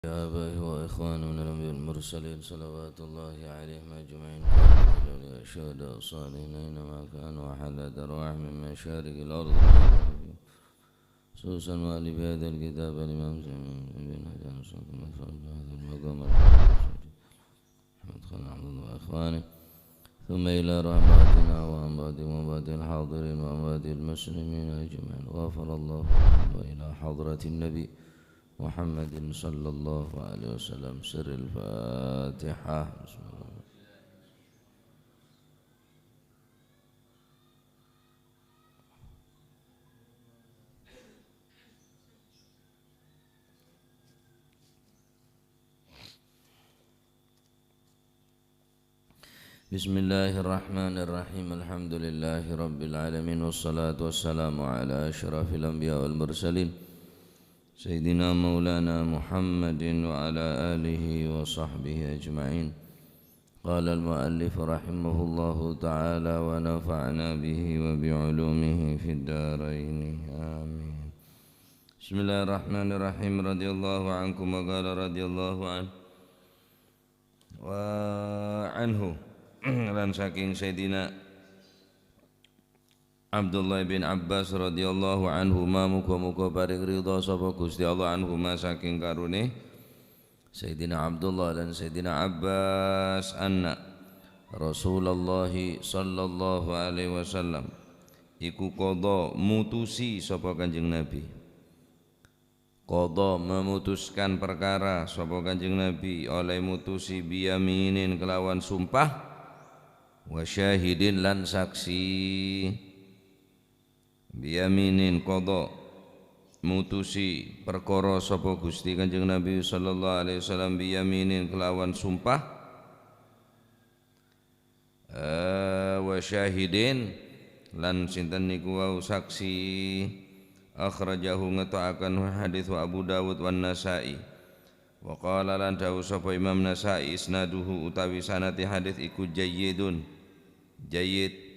يا آبائي وإخواننا الأنبياء المرسلين صلوات الله عليهم أجمعين شهداء صالحين أينما كانوا وحلت أرواح من مشارق الأرض خصوصا مؤلف هذا الكتاب الإمام بن حجر هذا المقام أحمد خان عبد وإخوانه ثم إلى رحماتنا وأموات الحاضرين وأموات المسلمين أجمعين غفر الله وإلى حضرة النبي محمد صلى الله عليه وسلم سر الفاتحة بسم الله. بسم الله الرحمن الرحيم الحمد لله رب العالمين والصلاة والسلام على أشرف الأنبياء والمرسلين سيدنا مولانا محمد وعلى آله وصحبه أجمعين. قال المؤلف رحمه الله تعالى ونفعنا به وبعلومه في الدارين آمين. بسم الله الرحمن الرحيم رضي الله عنكم وقال رضي الله عنه lan saking Sayyidina Abdullah bin Abbas radhiyallahu anhuma muga-muga paring ridha sapa Gusti Allah anhuma saking karune Sayyidina Abdullah dan Sayyidina Abbas anna Rasulullah sallallahu alaihi wasallam iku qada mutusi sapa Kanjeng Nabi, qada memutuskan perkara sapa Kanjeng Nabi oleh mutusi biyaminin kelawan sumpah wa syahidin lan saksi. Biyaminin qada mutusi perkara sapa Gusti Kanjeng Nabi sallallahu alaihi wasallam biyaminin kelawan sumpah wa syahidin lan sinten niku wau saksi. Akhrajahu ngetakaken hadits wa Abu Dawud wan Nasa'i wa qala lan dawuh sapa Imam Nasa'i isnaduhu utawi sanati hadits iku jayyidun jayyid.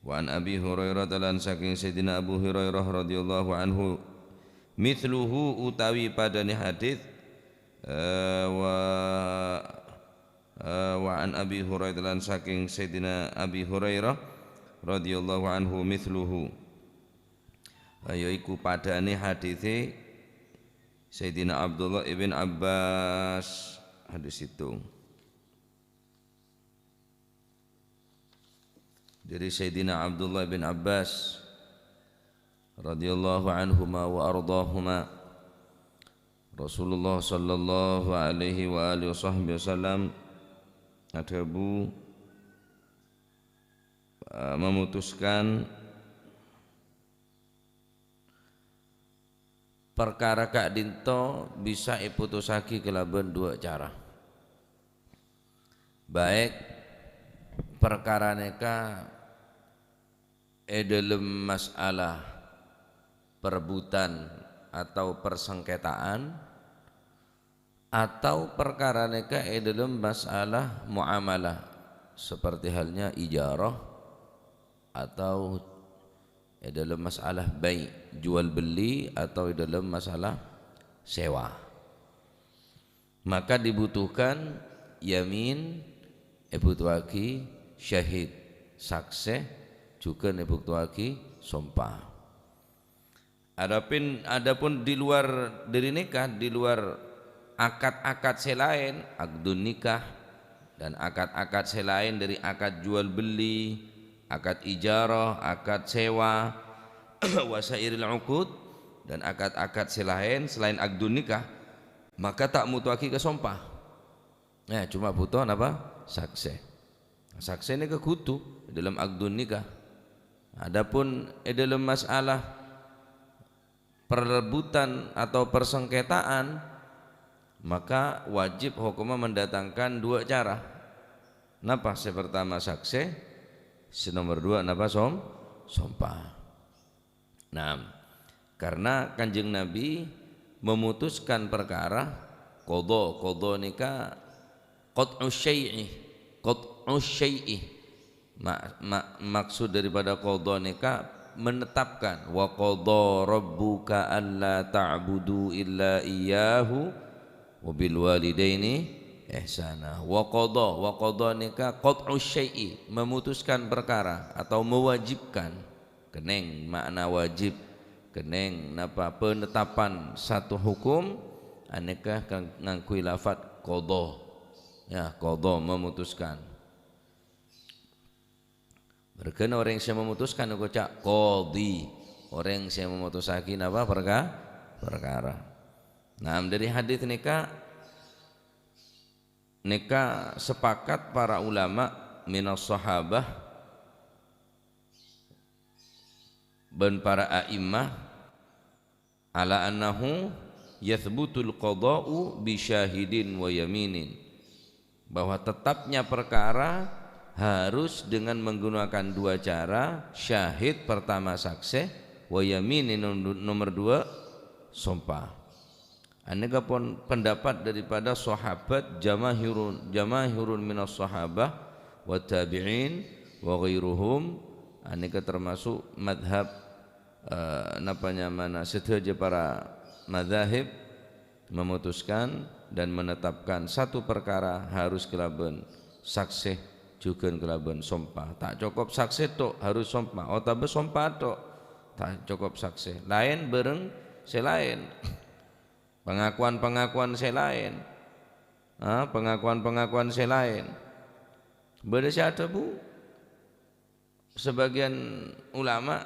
Wa an Abi Hurairah lan saking Sayyidina Abu Hurairah radhiyallahu anhu mithluhu utawi padane hadits wa an Abi Hurairah lan saking Sayyidina Abi Hurairah radhiyallahu anhu mithluhu yaiku padane hadits Sayyidina Abdullah ibn Abbas. Hadis itu dari Sayyidina Abdullah bin Abbas radhiyallahu anhuma wa ardahuma Rasulullah sallallahu alaihi wa alihi wasallam adabu memutuskan perkara kak dinto bisa iputusaki kelaban dua cara. Baik perkara neka dalam masalah perebutan atau persengketaan, atau perkara neka dalam masalah muamalah seperti halnya ijarah atau dalam masalah bai jual beli atau dalam masalah sewa. Maka dibutuhkan yamin, butuhaki syahid saksi, juga butuhaki sumpah. Adapun di luar dari nikah, di luar akad-akad selain akdun nikah dan akad-akad selain dari akad jual beli, akad ijarah, akad sewa, wasairil uqud dan akad-akad selain akdun nikah, maka tak mutuaki ke sumpah. Nah, cuma butuh apa? Saksi. Saksi ini ke kudu dalam akdun nikah. Adapun dalam masalah perebutan atau persengketaan, maka wajib hukumnya mendatangkan dua cara. Napa? Pertama saksi, nomor dua napa sumpah. Nah, karena Kanjeng Nabi memutuskan perkara qadha nikah qat'u syai'i maksud daripada qadha nikah menetapkan wa qadha rabbuka alla ta'budu illa iyyahu wa bil walidaini ihsana. Wa qada nikah qat'u syai'i, memutuskan perkara atau mewajibkan. Keneng makna wajib, keneng napa penetapan satu hukum aneka ngangkui lafaz qada. Ya, qada memutuskan. Berken orang yang memutuskan ucap qadhi, orang yang memutuskan apa perkara. Nah, dari hadis nikah sepakat para ulama minas sahabah dan para a'immah ala annahu yathbutul qada'u bi syahidin wa yaminin, bahwa tetapnya perkara harus dengan menggunakan dua cara, syahid pertama saksi, wa yaminin nomor dua sumpah. Aneka pun pendapat daripada sahabat jamahirun minas sahabah wa tabi'in wa ghairuhum, aneka termasuk madhab setuju para madhahib memutuskan dan menetapkan satu perkara harus kelaban saksi juga kelaban sumpah. Tak cukup saksi tok, harus sumpah. Otabe sumpah tok, tak cukup saksi. Lain bareng selain pengakuan selain, pengakuan selain. Beda ada bu, sebagian ulama,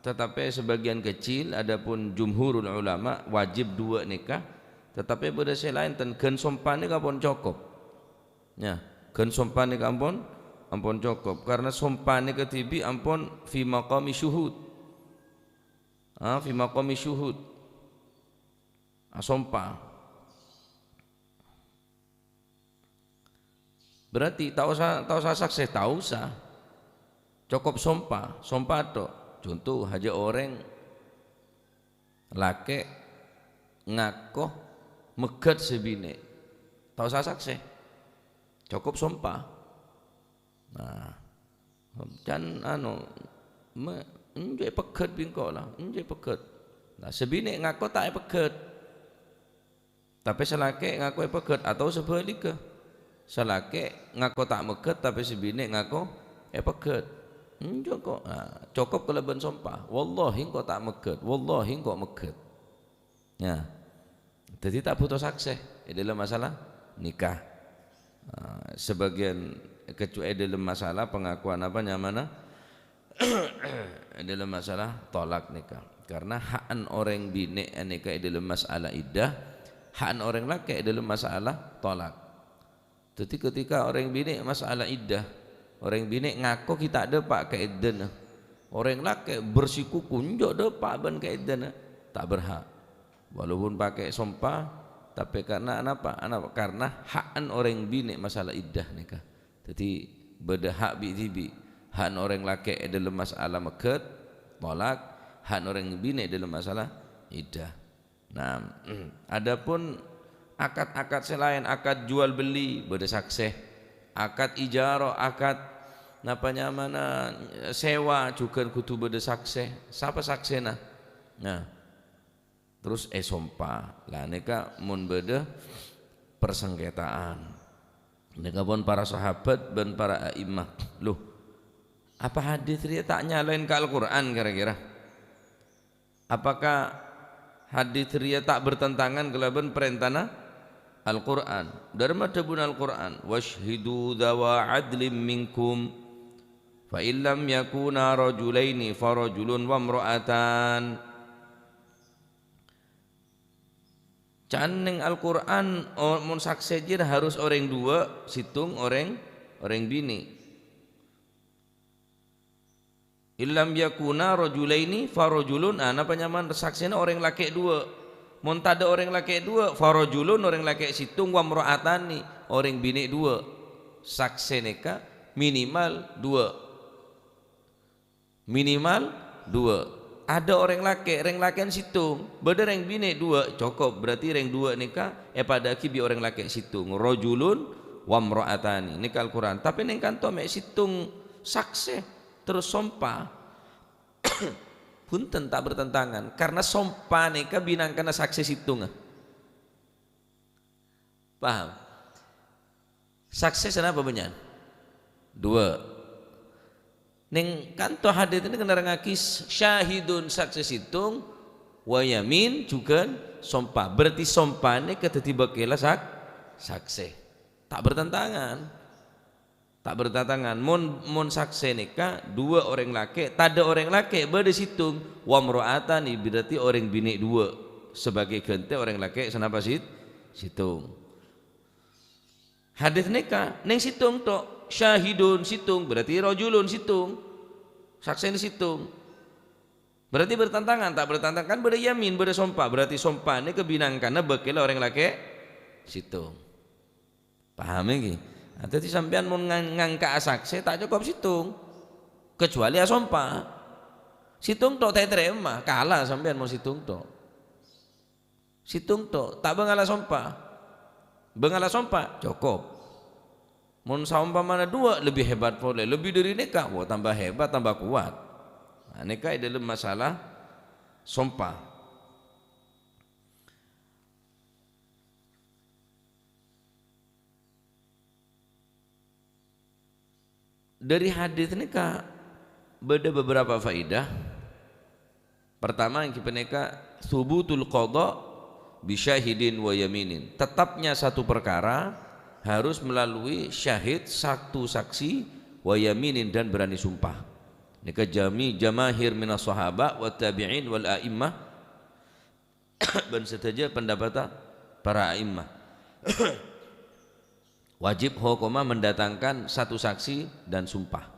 tetapi sebagian kecil, adapun jumhurul ulama wajib dua nikah, tetapi beda selain dan gen sumpah nikah pun cukup. Ya, gen sumpah nikah ampun cukup, karena sumpah nikah tibi ampun fi maqami syuhud. Fi maqami syuhud. Sumpah. Berarti tak usah saksi, tak usah. Cukup sumpah tok. Contoh haja orang laki ngaku megat sebine, tak usah saksi, cukup sumpah. Nah, can enje pegat bingko lah, enje pegat. Nah, sebine ngaku tak pegat, tapi selaki ngaku pegat, atau sebaliknya selaki ngaku tak megat tapi sebine ngaku pegat. Cukup, cukup kelebihan sumpah. Wallahi engkau tak megat, wallahi engkau megat. Ya, jadi tak butuh saksi dalam masalah nikah. Sebagian kecuali dalam masalah pengakuan apa nyamana dalam masalah tolak nikah. Karena hak orang bini nikah dalam masalah iddah, hak orang laki dalam masalah tolak. Jadi ketika orang bini masalah iddah, orang bini ngaku kita ada pak keidana, orang laki bersikuku njok ada pak ban keidana, tak berhak walaupun pakai sumpah, tapi karena apa? Karena hak orang bini masalah iddah nikah. Jadi beda hak bi hak orang laki dalam masalah megat tolak, hak orang bini dalam masalah iddah. Nah, adapun akad-akad selain akad jual beli beda saksi, akad ijarah, akad sewa juga kudu beda saksi. Siapa saksina? Nah, terus sumpah lah nikah mun beda persengketaan. Nikah pun para sahabat dan para a'immah. Loh, apa hadis dia tak nyalain ke Al-Quran kira-kira? Apakah hadis dia tak bertentangan kelaban perintahna Al-Quran? Dari madhabun Al-Quran, washhidu dhawa adlim minkum fa illam yakuna rajulaini farajulun wa imra'atan. Canning Al-Quran mun saksi harus orang dua, situng orang bini. Illam yakuna rajulaini farajulun, apa nyaman saksina orang laki dua. Mun tada orang laki dua, farajulun orang laki situng, wa imra'atani orang bini dua. Saksi nikah minimal dua. Minimal dua. Ada orang laki situng, beda orang bini dua cukup. Berarti orang dua nikah pada kibi orang laki situng, rajulun wa imra'atani nikah Al-Quran. Tapi ning kanto mek situng saksi terus sumpah punten tak bertentangan, karena sumpah nikah binang kena saksi situng. Paham? Sukses apa banyak? Dua. Neng kanto hadis ini kena ngakis syahidun sukses hitung wa yamin juga sompah. Berarti sompah ini ketetiba kela sakse. Tak bertentangan. Tak bertentangan. Mon sakse nikah dua orang laki, tak ada orang laki berde situng wa mro'atan berarti orang bini dua sebagai gente orang laki senapa situng. Hadis nikah neng situng tok syahidun situng berarti rajulun situng. Sakse ini situng. Berarti bertentangan, tak bertentangan kan berde yamin berde sompah berarti sompah ini kebinangkanna bekela orang laki situng. Paham iki? Jadi sampean mau ngangka sakse tak cukup situng kecuali asompa situng tok tak terima kalah sampean mau situng tok tak bengala sompa cukup mau sompa mana dua lebih hebat boleh lebih dari nikah wah tambah hebat tambah kuat. Nah, nikah dalam masalah sompa. Dari hadis nikah beda beberapa faidah. Pertama yang kita nikah subutul qada bisyahidin wa yaminin. Tetapnya satu perkara harus melalui syahid satu saksi wa yaminin dan berani sumpah. Nikah jamahir minas sahabat wa tabi'in wal a'immah dan setuju pendapat para a'immah. Wajib hukumah mendatangkan satu saksi dan sumpah.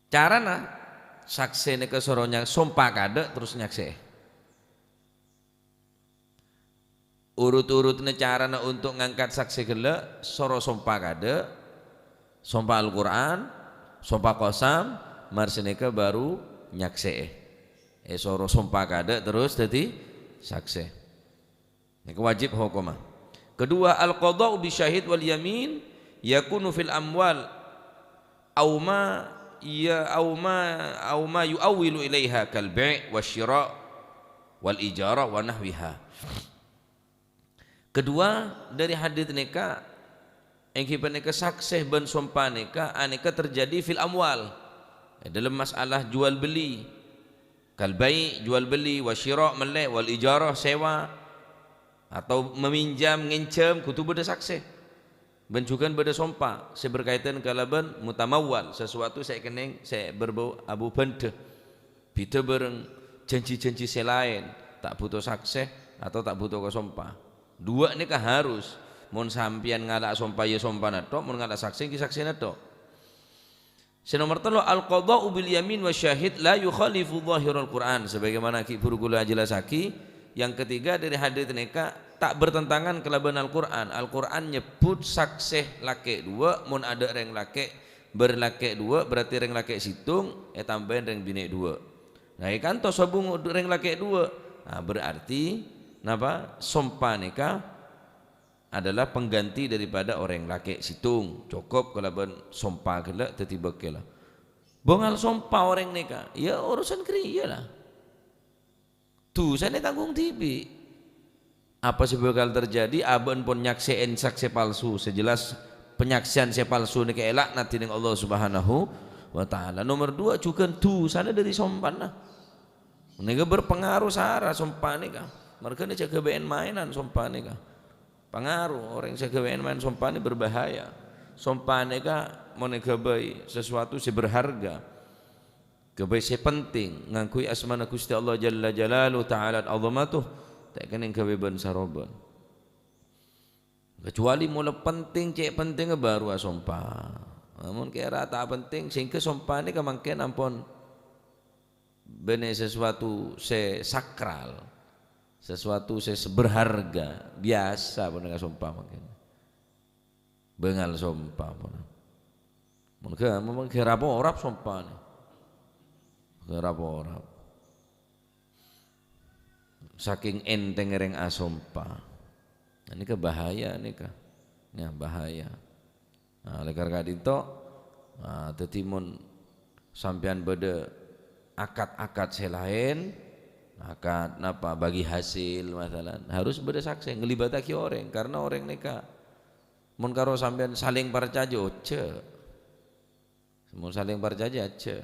Carana saksi ini kesoronya sumpah kade terus nyakse. Urut-urutnya carana untuk ngangkat saksi gele soro sumpah kade, sumpah Al-Quran, sumpah qasam, marsineka baru nyakse. Soro sumpah kade terus jadi saksi. Ini wajib hukumah. Kedua al-qada'u bi syahid wal yamin yakunu fil amwal aw ma yu'awwilu ilaiha kal bai' wasyira' wal ijara wa nahwiha. Kedua dari hadis nikah yang kita nikah sakseh ben sumpah nikah aneka terjadi fil amwal dalam masalah jual beli kal bai' jual beli wasyira' meleh wal ijara sewa atau meminjam ngencem kutu beda saksi bencukan beda sompa saya berkaitan kalaban mutamawal sesuatu saya keneng saya berbau abu bende bida bareng janji-janji saya lain tak butuh saksi atau tak butuh ke sompa dua ini kan harus mon sampian ngalak sompa ya sompa nato mon ngalak saksi ki saksi nato. Nomor 3 al-qada'u bil yamin wa syahid la yukhalifu dhahirul Quran sebagaimana ki burukula jelasaki. Yang ketiga dari hadis nikah tak bertentangan kelaban Al-Quran. Al-Quran nyebut sakseh laki dua, mun ada reng laki berlaki dua berarti reng laki situng, tambahin reng bini dua. Nah ikan to sobung reng laki dua, nah, berarti napa sompa nikah adalah pengganti daripada orang laki situng. Cukup kelaban sompa kelak tetiba kelak. Bongal sompa orang nikah, ya urusan kriya lah. Tuh saya tanggung tibi apa sih bakal terjadi aban pun nyaksiin saksi palsu sejelas penyaksian saya palsu ini keelak nanti dengan Allah Subhanahu wa ta'ala. Nomor 2 juga tuh sana dari sompan lah mereka berpengaruh sara sompan ini kah mereka ini jaga BN mainan sompan ini kah pengaruh orang jaga BN main sompan ini berbahaya sompan ini kah mereka baik sesuatu seberharga kebaik saya penting ngakui asmana Gusti Allah Jalla Jalaluhu Ta'ala azamatuh tak kena kebeban saroban kecuali mula penting cek penting baru asompa namun kira tak penting sehingga sompa ini kemangkin ampun benar sesuatu se sakral sesuatu se berharga biasa benar sompa makin bengal sompa mungkin kira apa orang sompa ni orang saking enteng reng asompa ini ke bahaya nih kah ya bahaya nah, oleh karena itu tetimun sampean beda akad-akad selain akad napa bagi hasil masalah harus beda saksi ngelibataki orang karena orang neka mun karo sampean saling percaya oce mun saling percaya aja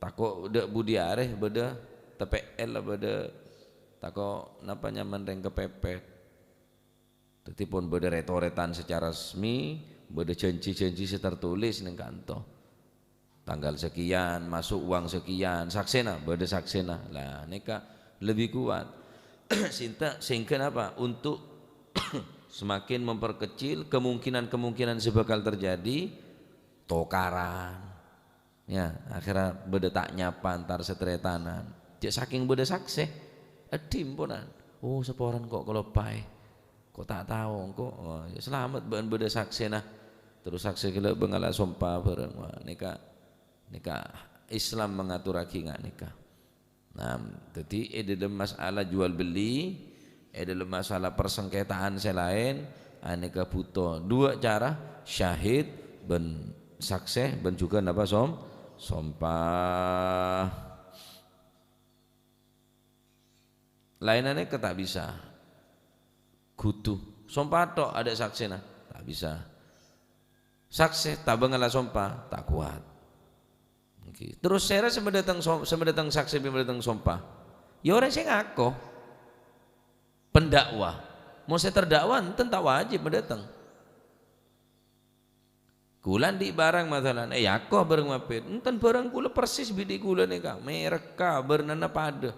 tako udah budi areh beda TPL lah beda tako napa nyaman reng kepepet tapi pun beda retoretan secara resmi beda janji-janji tertulis neng kantor tanggal sekian masuk uang sekian saksena beda saksena lah neka lebih kuat sehingga apa untuk semakin memperkecil kemungkinan sebakal terjadi tokaran ya akhirnya beda tak nyapa antar setretanan cek saking beda sakse edim ponan oh seporan kok kalau pai kok tak tahu kok oh, ya selamat beda saksena terus saksi gila bengala sumpah bareng wah nikah Islam mengatur lagi nggak nikah. Nah, jadi dalam masalah jual beli, dalam masalah persengketaan selain, nikah butuh dua cara syahid ben sakseh ben juga napa sompah. Lainannya tak bisa. Kudu sompah tok ada saksena tak bisa. Sakseh tak bengala sompah tak kuat. Terus saya semendatang saksi mendatang sompah ya orang saya ngaku pendakwah mau saya terdakwa enten tak wajib mendatang kulan di barang masalah aku barang mapit enten barang kula persis bidi kula nika mereka bernana pada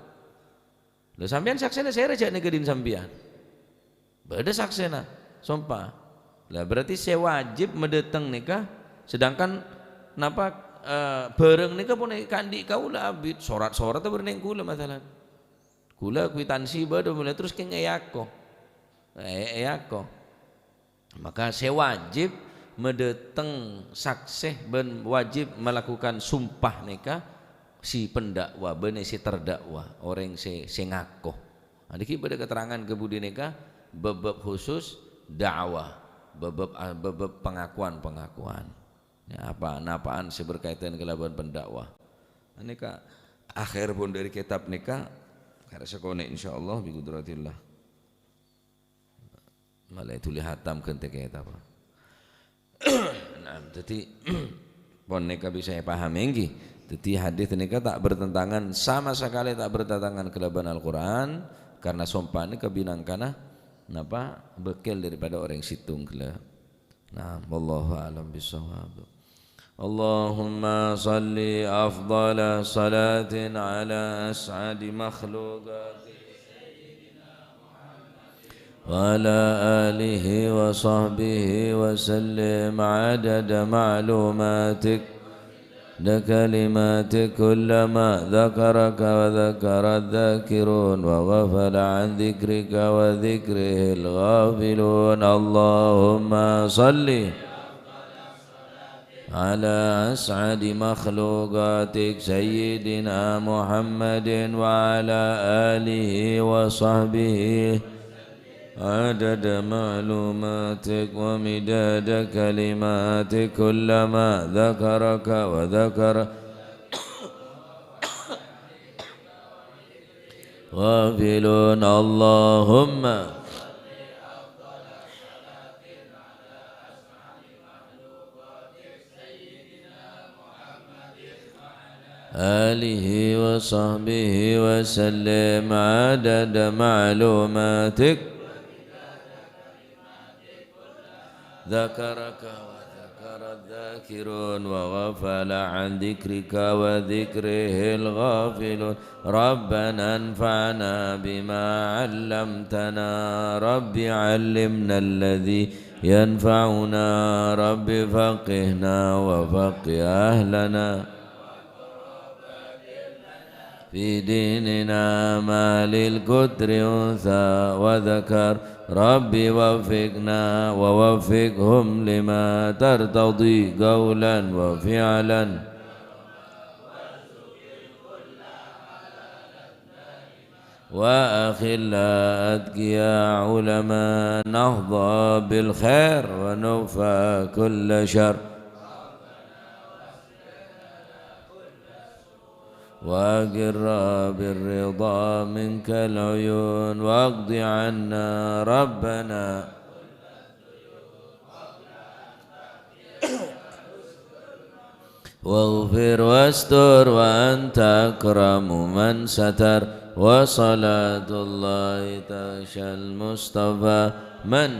lo sampean saksena saya rejak negedin sampean beda saksena sompah lah berarti saya wajib mendatang nika sedangkan napa bareng nika pun kandi kaula abid sorat-sorat berneng kula masalah kula kwitansi bado mulai terus ke ngayako maka saya wajib mendeteng sakseh ben wajib melakukan sumpah nika si pendakwa bene si terdakwa orang si ngakoh adiki pada keterangan kebudi nika bab khusus dakwah bab pengakuan ya, apaan berkaitan kelaban pendakwah nikah akhir pun dari kitab nikah karena sekone insyaallah bi qudratillah malah itu hatam kente kitab nah jadi pon nikah bisa paham enggi jadi hadis nikah tak bertentangan sama sekali tak bertentangan kelaban Al-Qur'an karena sompah nikah binangkana napa bekal daripada orang situng kela nah wallahu alam bisawab Allahumma salli afdala salatin ala as'adi makhlukati wa ala alihi wa sahbihi wa sallim adada ma'lumatik لكلمات كلما ذكرك وذكر الذاكرون وغفل عن ذكرك وذكره الغافلون اللهم صل على أسعد مخلوقاتك سيدنا محمد وعلى آله وصحبه عدد معلوماتك ومداد كلماتك كلما ذكرك وذكر غافلون اللهم آله وصحبه وسلم عدد معلوماتك ذكرك وذكر الذاكرون وغفل عن ذكرك وذكره الغافلون ربنا انفعنا بما علمتنا رب علمنا الذي ينفعنا رب فقهنا وفقه أهلنا في ديننا ما للكتر أنثى وذكر ربي وفقنا ووفقهم لما ترتضي قولا وفعلا وأخلا أتقياء علماء نهضى بالخير ونوفى كل شر وأقر بالرضا منك العيون واقض عنا ربنا واغفر واستر وأنت أكرم من ستر وصلاة الله تغشى المصطفى من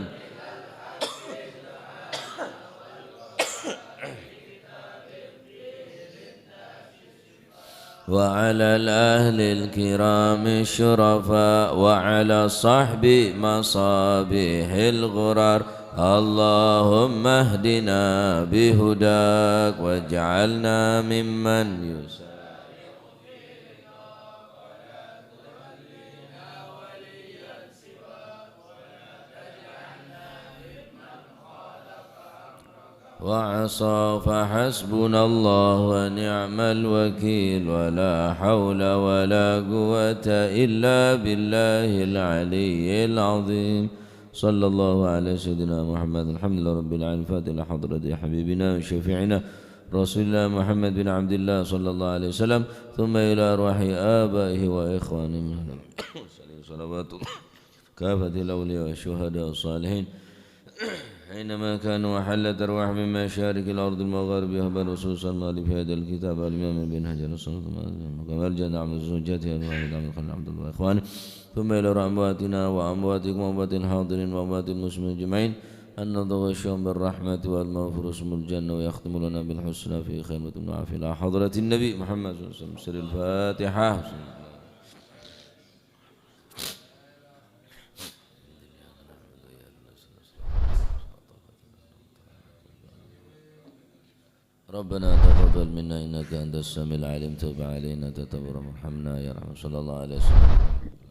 وعلى الأهل الكرام الشرفاء وعلى صحب مصابيح الغرار اللهم اهدنا بهداك واجعلنا ممن يسار وعصى فحسبنا الله ونعم الوكيل ولا حول ولا قوة إلا بالله العلي العظيم صلى الله على سيدنا محمد الحمد لله رب العالمين فاتح لحضرة حبيبنا وشفيعنا رسول الله محمد بن عبد الله صلى الله عليه وسلم ثم إلى أرواح آبائه وإخوانه من صلوات الله كافة الأولياء والشهداء والصالحين حينما كانوا وحلت أرواح من مشارق الأرض المغاربة بل رسول الله في هذا الكتاب الإمام بن حجر الصلاة كما الجنة عبد زوجته الواحد عبد الخليل عبد الله إخوانه ثم إلى أمواتنا وأمواتكم وأموات الحاضرين وأموات المسلمين أجمعين أن نتغشهم بالرحمة والمغفرة اسم الجنة ويختم لنا بالحسنى في خيمة وعافية إلى حضرة النبي محمد صلى الله عليه وسلم سر الفاتحة. ربنا تقبل منا إنك أنت السميع العليم تب علينا تتبر مرحمنا يا رحمة صلى الله عليه وسلم.